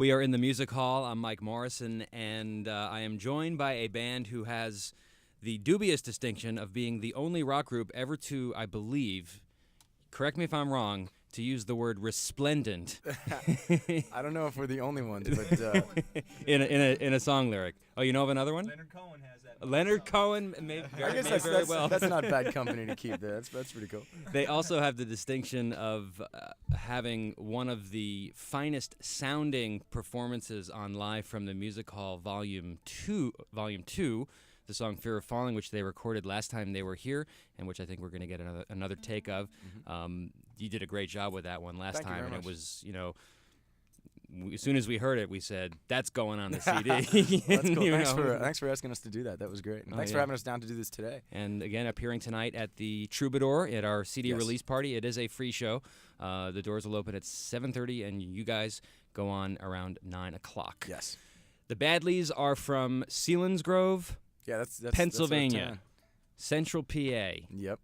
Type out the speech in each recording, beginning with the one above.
We are in the Music Hall. I'm Mike Morrison, and I am joined by a band who has the dubious distinction of being the only rock group ever to, I believe, correct me if I'm wrong, to use the word resplendent. I don't know if we're the only ones, but in a song lyric. Oh, you know of another one? Leonard Cohen has that. Leonard Cohen may I guess that's very well. That's not bad company to keep there. That's pretty cool. They also have the distinction of having one of the finest sounding performances on Live from the Music Hall Volume 2, the song Fear of Falling, which they recorded last time they were here, and which I think we're going to get another take of. You did a great job with that one last time, and it was, as soon as we heard it, we said, that's going on the CD. That's cool. Thanks for asking us to do that. That was great. And thanks for having us down to do this today. And again, appearing tonight at the Troubadour at our CD release party. It is a free show. The doors will open at 7:30, and you guys go on around 9 o'clock. Yes. The Badlees are from Selinsgrove, that's Pennsylvania, that's Central PA. Yep.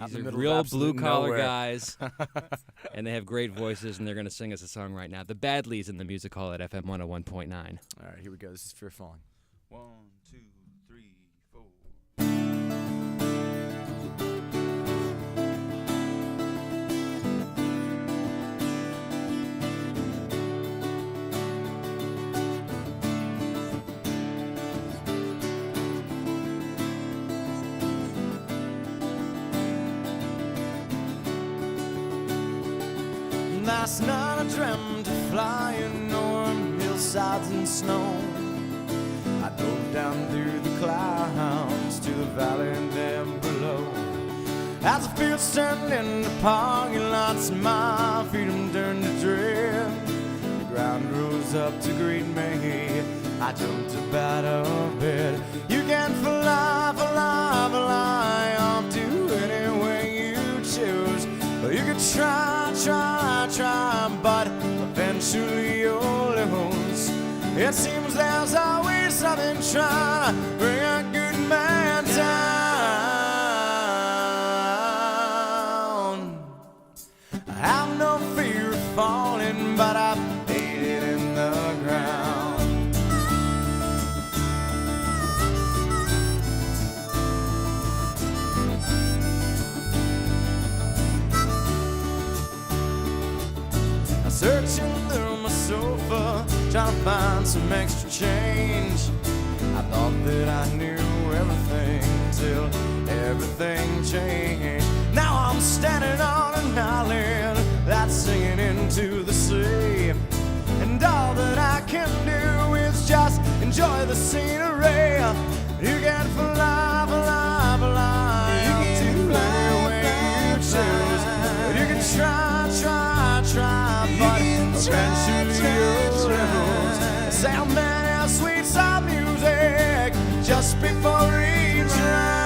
These are real blue-collar guys, and they have great voices, and they're going to sing us a song right now. The Badlees in the Music Hall at FM 101.9. All right, here we go. This is Fear Falling. 1, 2, 3, 4. Last night I dreamt of flying o'er hillsides and snow. I drove down through the clouds to the valley down below. As the fields turned into parking lots, my freedom turned to dread. The ground rose up to greet me. I jumped up out of bed. You can fly, fly, fly off to anywhere you choose. But you could try, but eventually you'll lose. It seems there's always something trying to bring a good man down. I have no fear of falling, but I've laid it in the ground. Searching through my sofa, trying to find some extra change. I thought that I knew everything till everything changed. Now I'm standing on an island that's singing into the sea, and all that I can do is just enjoy the scenery. You can fly, fly, fly, you can anywhere you choose. You can try, but eventually you'll lose. Sound man has sweet soft music just before he drowns.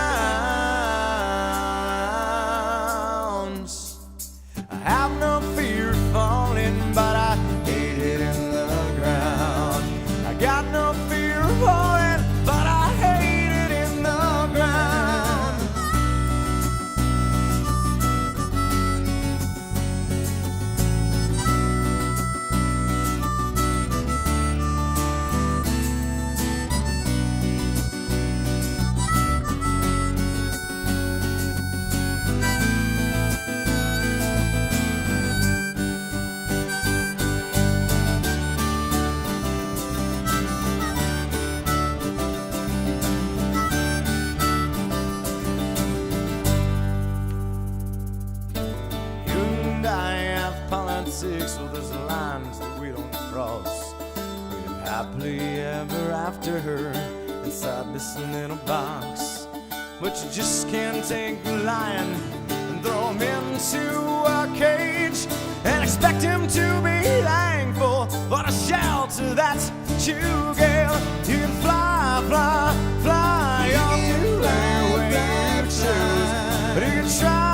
I have no fear of falling, but I hate it in the ground. I got no fear of falling, but I hate it in the ground. So there's lines that we don't cross. We live happily ever after inside this little box. But you just can't take a lion and throw him into a cage and expect him to be thankful for the shelter that you gave. You can fly, fly, fly off to anywhere you choose. But you can try.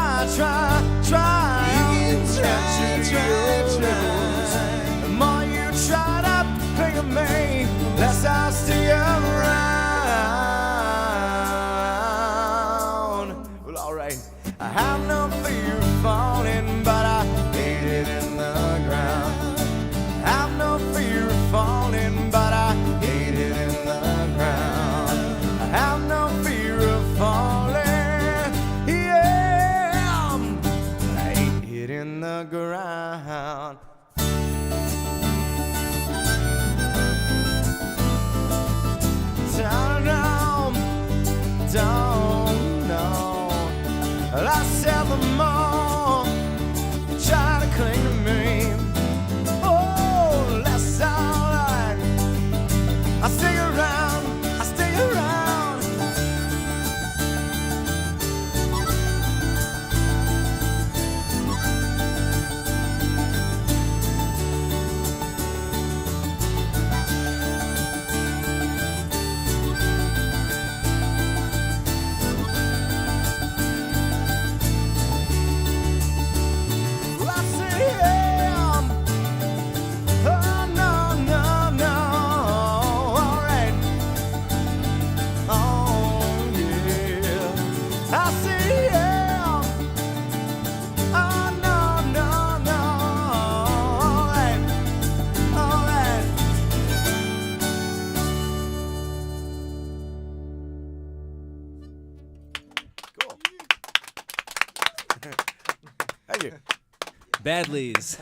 The more you try to think of me, less I stay around. Well, alright, I have no fear of falling, but I hate it in the ground. I have no fear of the ground. Don't know. I sell them all, try to cling to me. Oh, that's alright. I stay around, I stay around. Badlees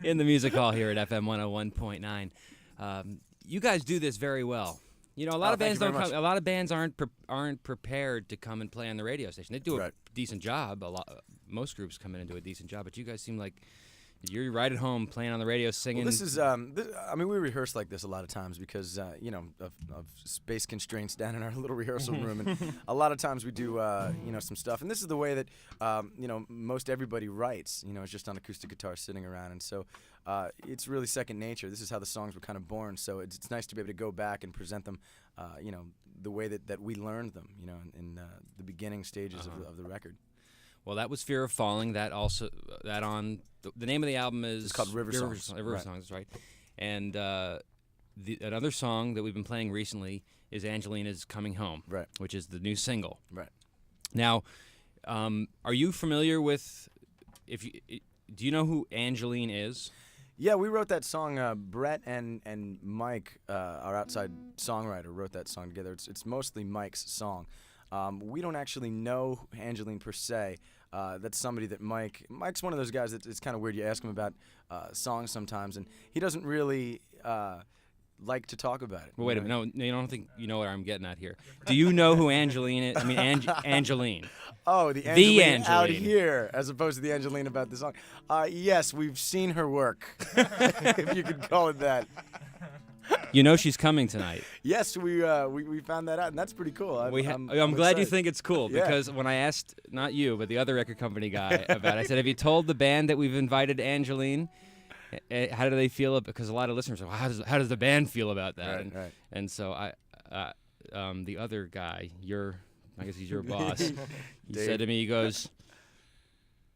in the music hall here at FM 101.9. You guys do this very well. You know, a lot of bands don't come. A lot of bands aren't prepared to come and play on the radio station. They do a decent job. Most groups come in and do a decent job, but you guys seem like you're right at home playing on the radio, singing. Well, this is. I mean, we rehearse like this a lot of times because you know of space constraints down in our little rehearsal room, and a lot of times we do you know, some stuff. And this is the way that you know, most everybody writes. You know, it's just on acoustic guitar sitting around, and so it's really second nature. This is how the songs were kind of born. So it's nice to be able to go back and present them. You know, the way that we learned them. You know, in the beginning stages of the record. Well, that was Fear of Falling. That also on the name of the album is it's called River Songs. River Songs, right? And another song that we've been playing recently is Angelina's Coming Home, right? Which is the new single. Right. Now, are you familiar with? Do you know who Angeline is? Yeah, we wrote that song. Brett and Mike, our outside songwriter, wrote that song together. It's mostly Mike's song. We don't actually know Angeline per se. That's somebody that Mike's one of those guys that it's kind of weird. You ask him about songs sometimes, and he doesn't really like to talk about it. Well, wait a minute. No, you don't think you know what I'm getting at here. Do you know who Angeline is? I mean, Angeline. Oh, the Angeline out here, as opposed to the Angeline about the song. Yes, we've seen her work, if you could call it that. You know she's coming tonight. Yes, we found that out, and that's pretty cool. I'm glad you think it's cool, because when I asked, not you, but the other record company guy about it, I said, have you told the band that we've invited Angeline? How do they feel? Because a lot of listeners are, well, how does the band feel about that? Right. And so the other guy, I guess he's your boss, he said to me, he goes,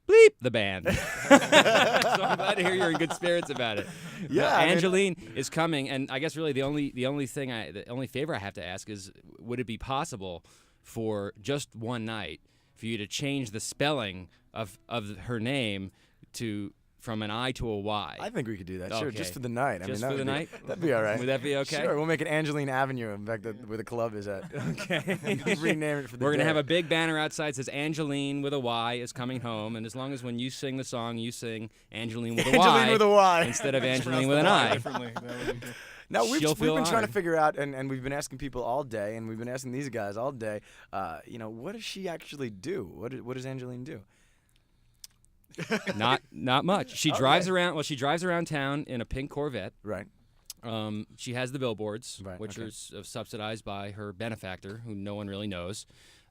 bleep the band. So I'm glad to hear you're in good spirits about it. Yeah, Angeline is coming, and I guess really the only favor I have to ask is, would it be possible for just one night for you to change the spelling of her name from an I to a Y? I think we could do that. Okay. Sure, just for the night. Just for the night? That'd be all right. Would that be okay? Sure, we'll make it Angeline Avenue, in fact, where the club is at. Okay. Rename it for the We're going to day. have a big banner outside that says Angeline with a Y is coming home, and as long as when you sing the song, you sing Angeline with a Y. Angeline with a Y. Instead of Angeline with an I. Now, we've been trying to honored. figure out, and we've been asking people all day, and we've been asking these guys all day, you know, what does she actually do? What does Angeline do? Not much. She drives around. Well, she drives around town in a pink Corvette. Right. She has the billboards, Right, which okay. are subsidized by her benefactor, who no one really knows.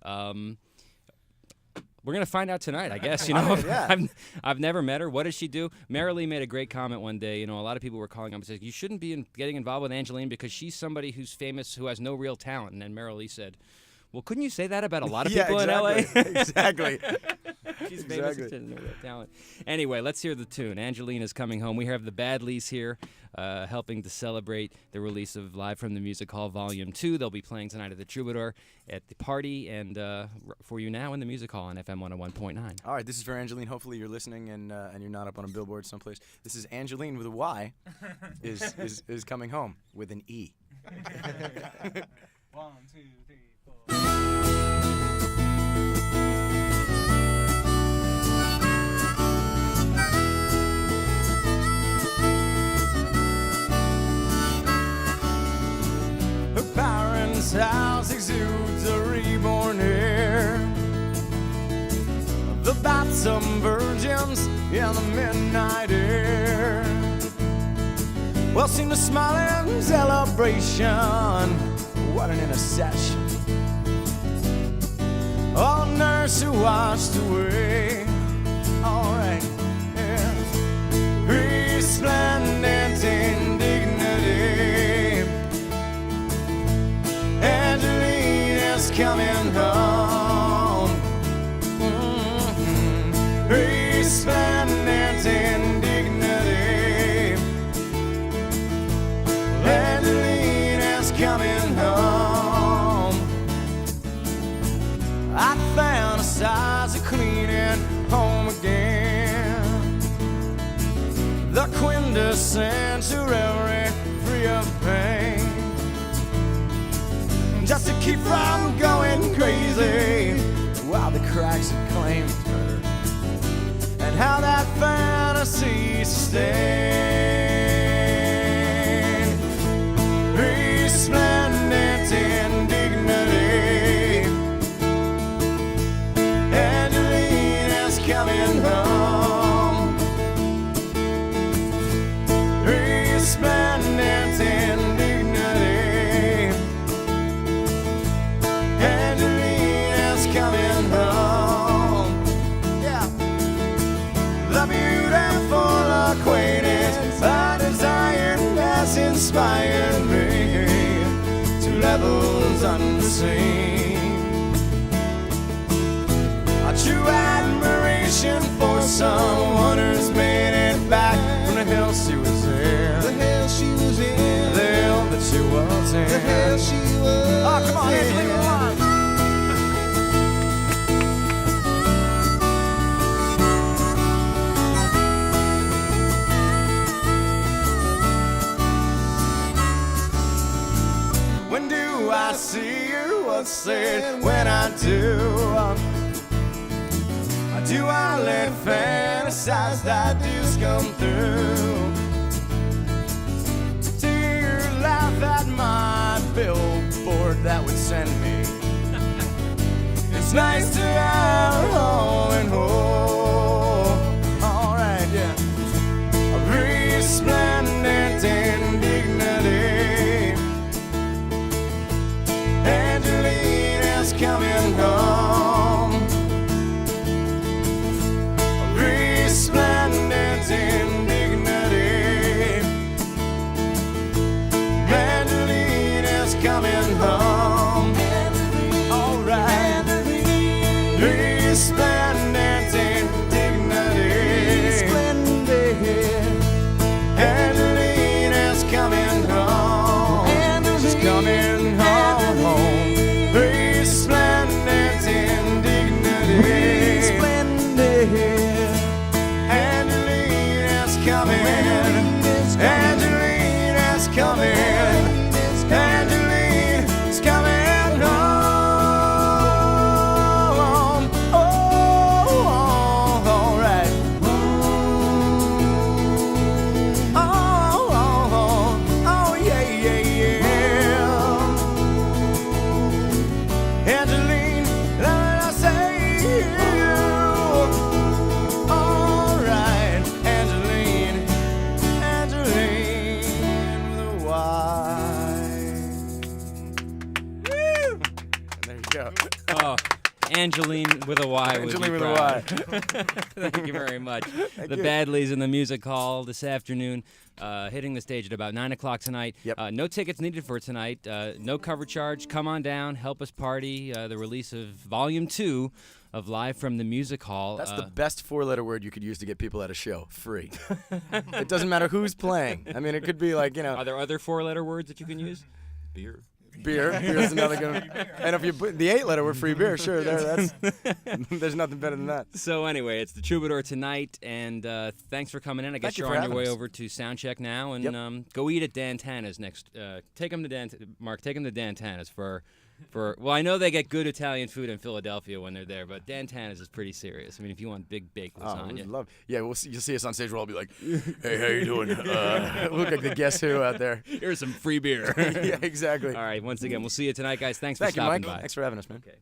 We're gonna find out tonight, I guess. You know, yeah. I've never met her. What does she do? Marilee made a great comment one day. You know, a lot of people were calling up and saying, you shouldn't be getting involved with Angeline because she's somebody who's famous who has no real talent. And then Marilee said, well, couldn't you say that about a lot of people in LA? Exactly. She's famous and no real talent. Anyway, let's hear the tune. Angeline is Coming Home. We have the Badlees here helping to celebrate the release of Live from the Music Hall Volume 2. They'll be playing tonight at the Troubadour at the party, and for you now in the Music Hall on FM 101.9. All right, this is for Angeline. Hopefully you're listening and you're not up on a billboard someplace. This is Angeline with a Y is coming home with an E. 1, 2, 3, 4. house exudes a reborn air. The bats of virgins in the midnight air. Well, seem to smile in celebration. What an intercession. Oh, nurse who washed away. All right, yeah. Resplendent in dignity. Angeline is coming home. Resplendent in dignity. Angeline is coming home. I fantasize of cleaning home again. The quintessential free of pain. Just to keep from going crazy while the cracks had claimed her. And how that fantasy sustained. Resplendent in dignity. Angeline is coming home. Resplendent in dignity. Angeline is coming home. Yeah. The beautiful acquaintance I desired has inspired me to levels unseen. A true admiration for someone who's made it back from the hill she was in. The hell she was in. The hill that she was in. The hell she was. Oh, come on, Angeline, come on. When do I see her? What's said when I do? Do I let fantasized ideas come through? Do you laugh at my billboard that would send me? It's nice to have a home and home. All right, yeah. Resplendent in dignity. Angeline is coming home. Resplendent in dignity. Angeline is coming home. All right. Resplendent in dignity. Angeline is coming home. She's coming home. Resplendent in dignity. Angeline is coming. Angeline is coming. Angeline is coming home. Oh, all right. Oh, yeah, yeah, yeah. Angeline, let us say you. All right, Angeline, Angeline with a Y. Woo! And there you go. Oh, Angeline with a Y. would Angeline be with a proud. Thank you very much. The you. Badlees in the Music Hall this afternoon, hitting the stage at about 9 o'clock tonight. Yep. No tickets needed for tonight. No cover charge. Come on down. Help us party. The release of Volume 2 of Live from the Music Hall. That's the best four-letter word you could use to get people at a show. Free. It doesn't matter who's playing. I mean, it could be like, Are there other four-letter words that you can use? Beer. beer. Beer's another good one. And if you put the 8-letter word, free beer, sure. That's there's nothing better than that. So anyway, it's the Troubadour tonight, and thanks for coming in. I guess Thank you you're for on your having way us. over to Soundcheck now, and Yep. go eat at Dan Tana's next. Take him to Dan. Mark, take him to Dan Tana's for Well, I know they get good Italian food in Philadelphia when they're there, but Dan Tana's is pretty serious. I mean, if you want big baked lasagna. Yeah, you'll see us on stage. We'll all be like, "Hey, how you doing?" Look like the Guess Who out there. Here's some free beer. Yeah, exactly. All right, once again, we'll see you tonight, guys. Thanks Thank for you, stopping Mike. by. Thanks for having us, man. Okay.